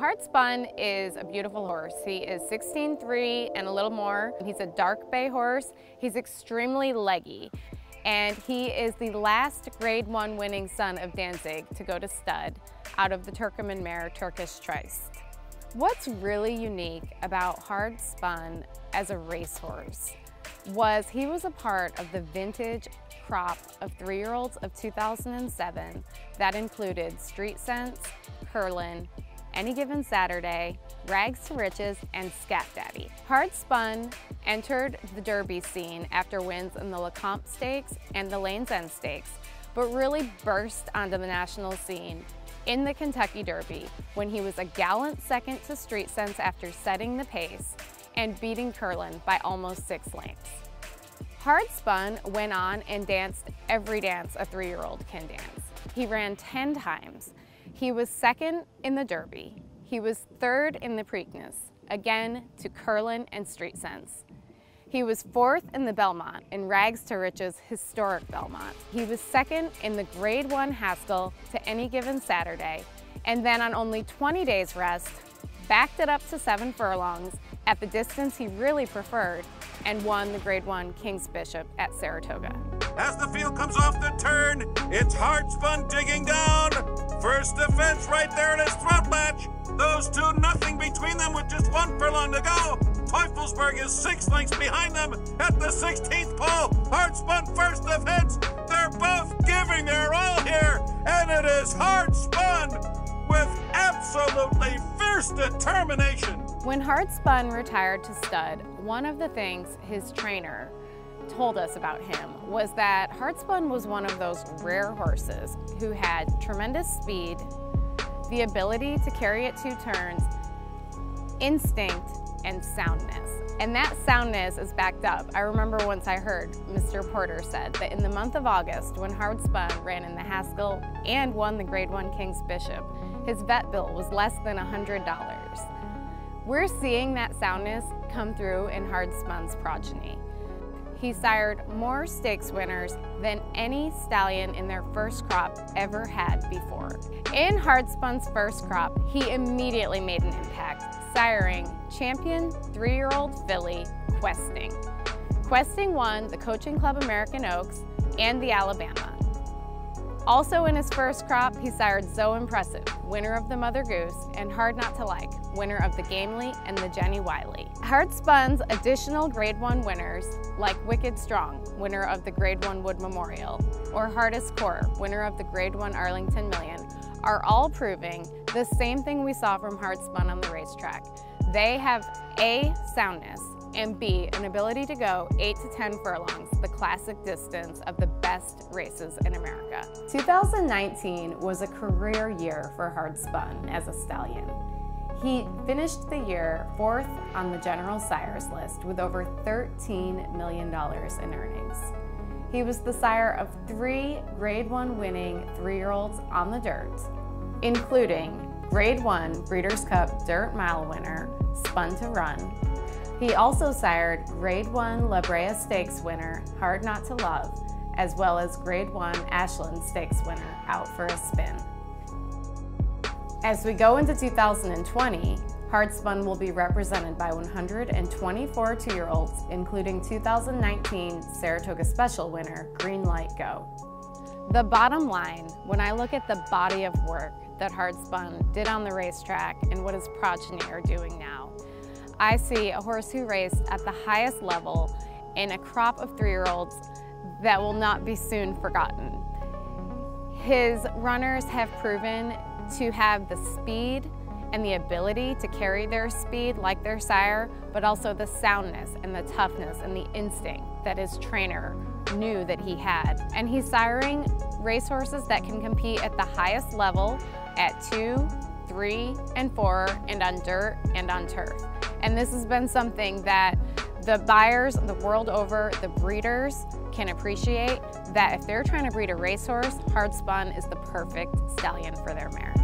Hard Spun is a beautiful horse. He is 16.3 and a little more. He's a dark bay horse. He's extremely leggy. And he is the last Grade 1 winning son of Danzig to go to stud out of the Turkoman mare Turkish Tryst. What's really unique about Hard Spun as a racehorse was he was a part of the vintage crop of 3-year-olds of 2007 that included Street Sense, Curlin, Any Given Saturday, Rags to Riches, and Scat Daddy. Hard Spun entered the Derby scene after wins in the LeCompte Stakes and the Lane's End Stakes, but really burst onto the national scene in the Kentucky Derby when he was a gallant second to Street Sense after setting the pace and beating Curlin by almost 6 lengths. Hard Spun went on and danced every dance a 3-year-old can dance. He ran 10 times. He was second in the Derby. He was third in the Preakness, again to Curlin and Street Sense. He was fourth in the Belmont, in Rags to Riches' historic Belmont. He was second in the Grade 1 Haskell to Any Given Saturday, and then on only 20 days rest, backed it up to 7 furlongs at the distance he really preferred, and won the Grade 1 King's Bishop at Saratoga. As the field comes off the turn, it's Hard Spun digging down. First defense right there in his throat latch. Those two, nothing between them with just 1 furlong to go. Teufelsberg is 6 lengths behind them at the 16th pole. Hard Spun first defense. They're both giving their all here, and it is Hard Spun with absolutely fierce determination. When Hard Spun retired to stud, one of the things his trainer told us about him was that Hard Spun was one of those rare horses who had tremendous speed, the ability to carry at 2 turns, instinct, and soundness. And that soundness is backed up. I remember once I heard Mr. Porter said that in the month of August, when Hard Spun ran in the Haskell and won the Grade 1 King's Bishop, his vet bill was less than $100. We're seeing that soundness come through in Hard Spun's progeny. He sired more stakes winners than any stallion in their first crop ever had before. In Hard Spun's first crop, he immediately made an impact, siring champion 3-year-old filly Questing. Questing won the Coaching Club American Oaks and the Alabama. Also in his first crop, he sired So Impressive, winner of the Mother Goose, and Hard Not to Like, winner of the Gamely and the Jenny Wiley. Hard Spun's additional Grade 1 winners, like Wicked Strong, winner of the Grade 1 Wood Memorial, or Hardest Core, winner of the Grade 1 Arlington Million, are all proving the same thing we saw from Hard Spun on the racetrack. They have A, soundness, and B, an ability to go 8 to 10 furlongs, the classic distance of the best races in America. 2019 was a career year for Hard Spun as a stallion. He finished the year 4th on the General Sires list with over $13 million in earnings. He was the sire of 3 Grade 1 winning 3-year-olds on the dirt, including Grade 1 Breeders' Cup Dirt Mile winner, Spun to Run. He also sired Grade 1 La Brea Stakes winner, Hard Not to Love, as well as Grade 1 Ashland Stakes winner, Out for a Spin. As we go into 2020, Hard Spun will be represented by 124 2-year-olds, including 2019 Saratoga Special winner, Green Light Go. The bottom line, when I look at the body of work that Hard Spun did on the racetrack and what his progeny are doing now, I see a horse who raced at the highest level in a crop of 3-year-olds that will not be soon forgotten. His runners have proven to have the speed and the ability to carry their speed like their sire, but also the soundness and the toughness and the instinct that his trainer knew that he had. And he's siring racehorses that can compete at the highest level at 2, 3, and 4, and on dirt and on turf. And this has been something that the buyers the world over, the breeders, can appreciate, that if they're trying to breed a racehorse, Hard Spun is the perfect stallion for their mare.